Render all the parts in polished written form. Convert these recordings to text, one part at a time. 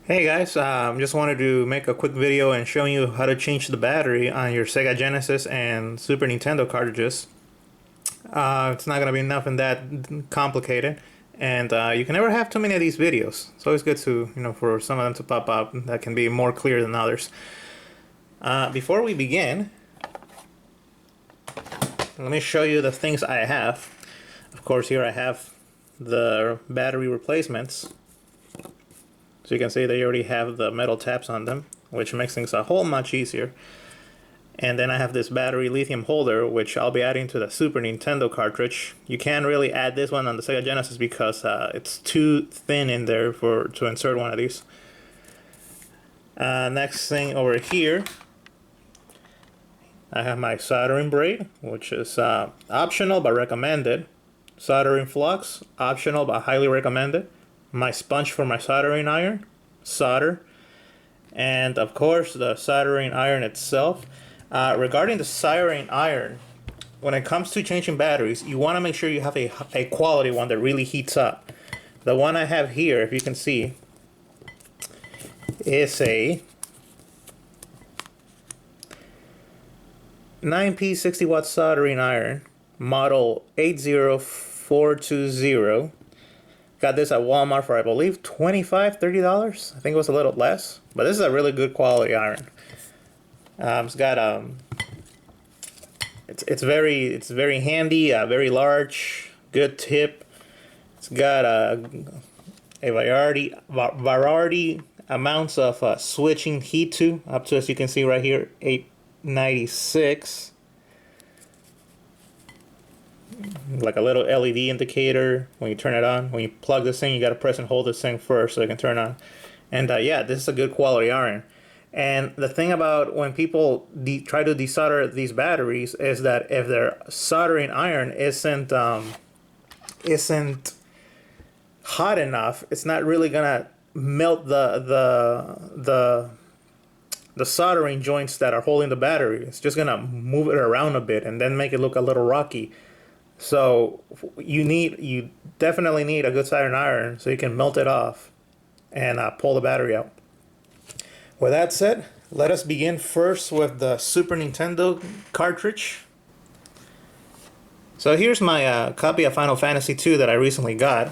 Hey guys, just wanted to make a quick video and show you how to change the battery on your Sega Genesis and Super Nintendo cartridges. It's not going to be nothing that complicated, and you can never have too many of these videos. It's always good to, for some of them to pop up that can be more clear than others. Before we begin, let me show you the things I have. Of course, here I have the battery replacements. So you can see they already have the metal tabs on them, which makes things a whole much easier. And then I have this battery lithium holder, which I'll be adding to the Super Nintendo cartridge. You can't really add this one on the Sega Genesis because it's too thin in there to insert one of these. Next thing over here, I have my soldering braid, which is optional but recommended. Soldering flux, optional but highly recommended. My sponge for my soldering iron, solder, and of course the soldering iron itself. Regarding the soldering iron, when it comes to changing batteries, you want to make sure you have a quality one that really heats up. The one I have here, if you can see, is a 9P 60 watt soldering iron, model 80420. Got this at Walmart for, I believe, $25, $30. I think it was a little less, but this is a really good quality iron. It's got it's very handy, very large, good tip. It's got a variety amounts of switching heat to, up to, as you can see right here, 896. Like a little LED indicator when you turn it on. When you plug this in, you got to press and hold this thing first so it can turn on. And yeah, this is a good quality iron. And the thing about when people try to desolder these batteries is that if their soldering iron isn't hot enough, it's not really gonna melt the soldering joints that are holding the battery. It's just gonna move it around a bit and then make it look a little rocky. So you definitely need a good soldering iron so you can melt it off and pull the battery out. With that said, let us begin first with the Super Nintendo cartridge. So here's my copy of Final Fantasy II that I recently got.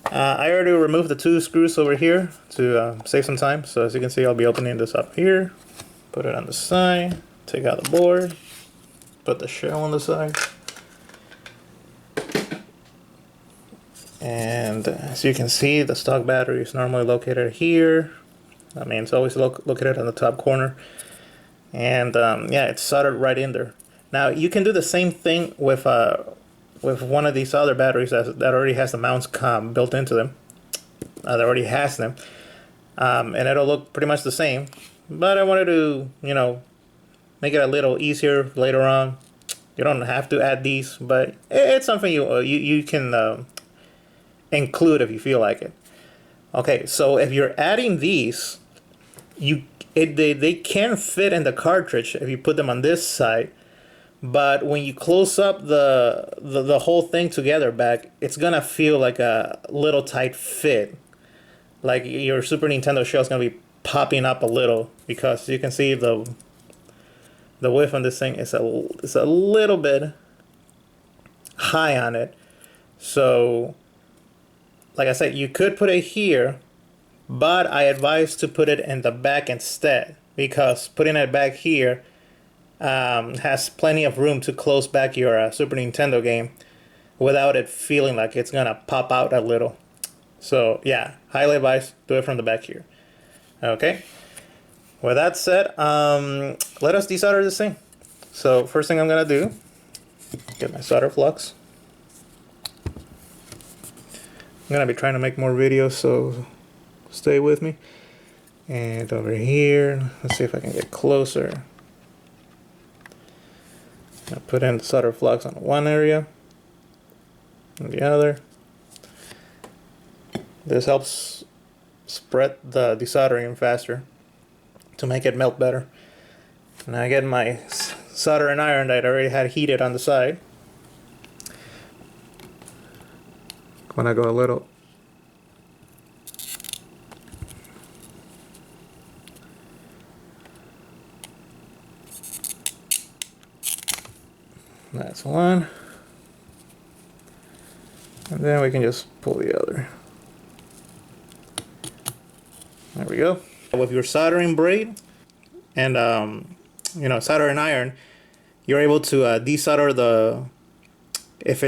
I already removed the two screws over here to save some time. So as you can see, I'll be opening this up here. Put it on the side, take out the board, put the shell on the side. And as you can see, the stock battery is normally located here. I mean, it's always located on the top corner. And yeah, it's soldered right in there. Now, you can do the same thing with one of these other batteries that already has the mounts built into them. That already has them. And it'll look pretty much the same. But I wanted to, make it a little easier later on. You don't have to add these, but it's something you can include if you feel like it. Okay, so if you're adding these, they can fit in the cartridge if you put them on this side, but when you close up the whole thing together back, it's gonna feel like a little tight fit. Like your Super Nintendo shell is gonna be popping up a little because you can see the width on this thing is a little bit high on it. So like I said, you could put it here, but I advise to put it in the back instead, because putting it back here has plenty of room to close back your Super Nintendo game without it feeling like it's gonna pop out a little. So yeah, highly advise do it from the back here. Okay. With that said, let us desolder this thing. So first thing I'm gonna do, get my solder flux. I'm gonna be trying to make more videos, so stay with me. And over here, let's see if I can get closer. I'll put in the solder flux on one area and the other. This helps spread the desoldering faster to make it melt better. Now I get my soldering iron that I already had heated on the side. When I go a little That's one. And then we can just pull the other. There we go. With your soldering braid and you know, soldering iron, you're able to desolder the, if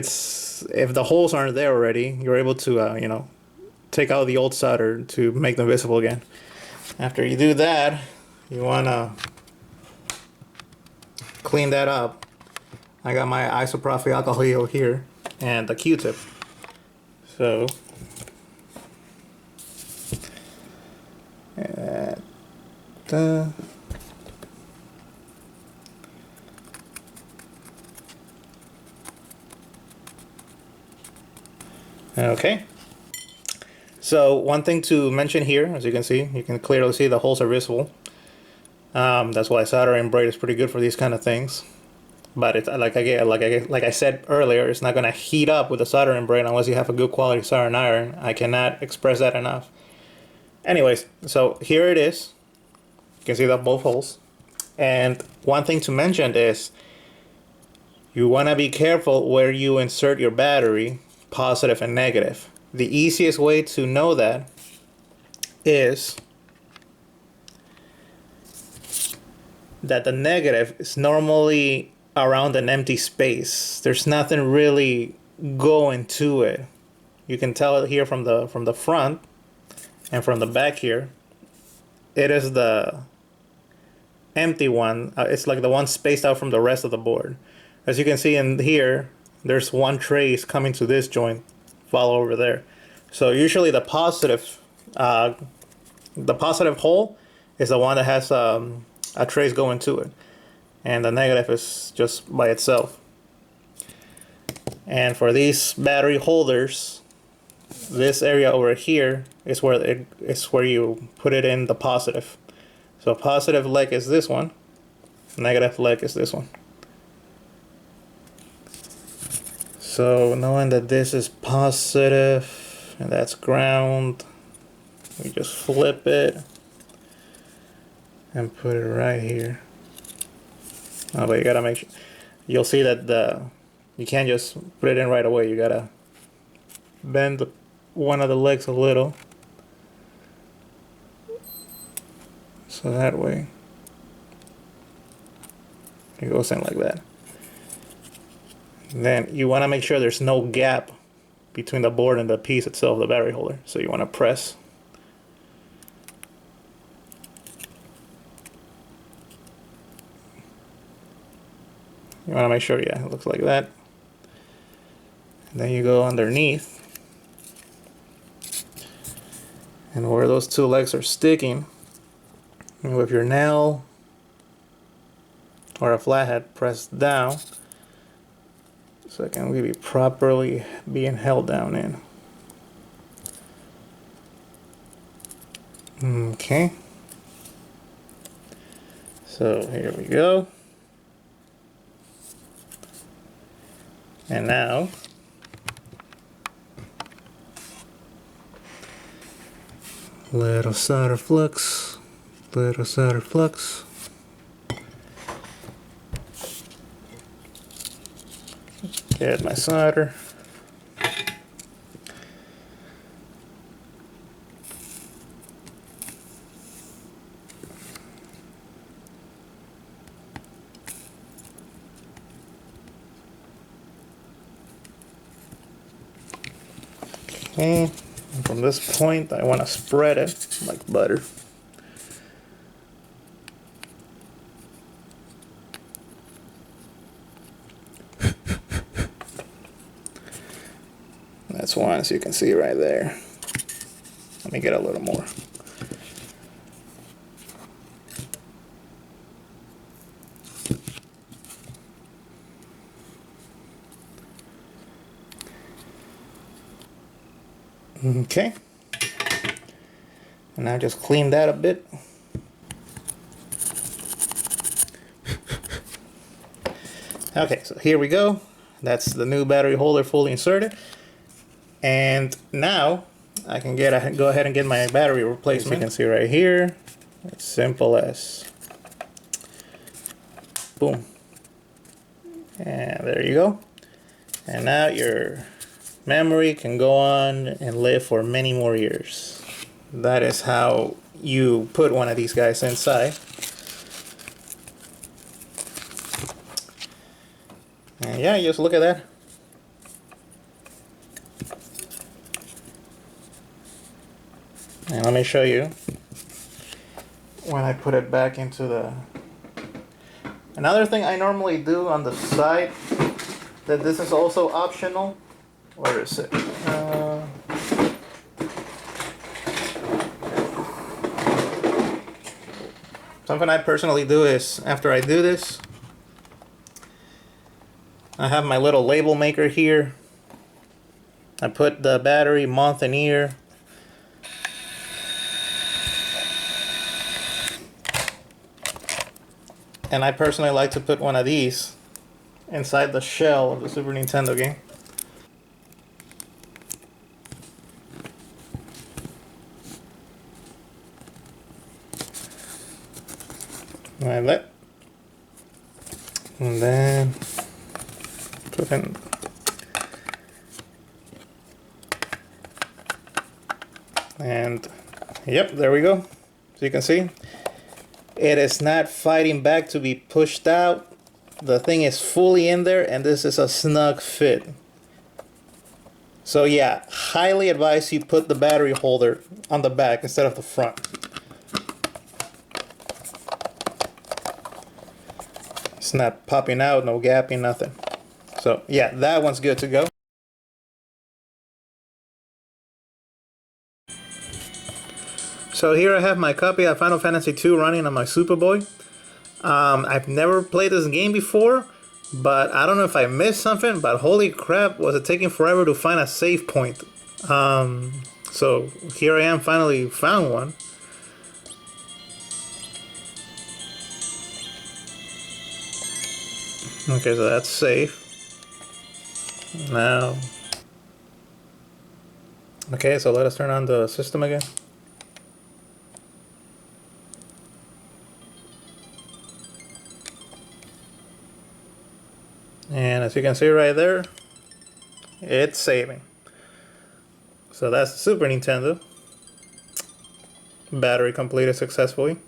the holes aren't there already, you're able to you know, take out the old solder to make them visible again. After you do that, you wanna clean that up. I got my isopropyl alcohol here and the Q-tip. So okay. So one thing to mention here, as you can see, you can clearly see the holes are visible. That's why soldering braid is pretty good for these kind of things. But it's like I said earlier, it's not gonna heat up with the soldering braid unless you have a good quality soldering iron. I cannot express that enough. Anyways, so here it is. You can see that both holes. And one thing to mention is you wanna be careful where you insert your battery, positive and negative. The easiest way to know that is that the negative is normally around an empty space. There's nothing really going to it. You can tell it here from the front and from the back here. It is the empty one. It's like the one spaced out from the rest of the board. As you can see in here, there's one trace coming to this joint, follow over there. So usually the positive hole is the one that has a trace going to it, and the negative is just by itself. And for these battery holders, this area over here is where you put it in the positive. So positive leg is this one, negative leg is this one. So knowing that this is positive and that's ground, we just flip it and put it right here. Oh, but you gotta make sure, you'll see that you can't just put it in right away. You gotta bend one of the legs a little, so that way it goes in like that. Then you want to make sure there's no gap between the board and the piece itself, the battery holder. So you want to press. You want to make sure, yeah, it looks like that. And then you go underneath. And where those two legs are sticking, and with your nail or a flathead, press down so it can be properly being held down in. Okay. So here we go. And now little solder flux, little solder flux. Get my solder. Okay, and from this point I want to spread it like butter. That's one, as you can see right there. Let me get a little more. Okay. And now just clean that a bit. Okay, so here we go. That's the new battery holder fully inserted. And now I can go ahead and get my battery replacement. As you can see right here, it's simple as boom. And there you go. And now your memory can go on and live for many more years. That is how you put one of these guys inside. And yeah, just look at that. And let me show you when I put it back into the... Another thing I normally do on the side, that this is also optional. Where is it? Something I personally do is, after I do this, I have my little label maker here. I put the battery, month, and year. And I personally like to put one of these inside the shell of the Super Nintendo game. Like that. And then put in. And yep, there we go. So you can see it is not fighting back to be pushed out. The thing is fully in there, and this is a snug fit. So yeah, highly advise you put the battery holder on the back instead of the front. It's not popping out, no gapping, nothing. So yeah, that one's good to go. So here I have my copy of Final Fantasy II running on my Super Boy. I've never played this game before, but I don't know if I missed something, but holy crap, was it taking forever to find a save point. So here I am, finally found one. Okay, so that's safe. Now, okay, so let us turn on the system again. And as you can see right there, it's saving. So that's the Super Nintendo. Battery completed successfully.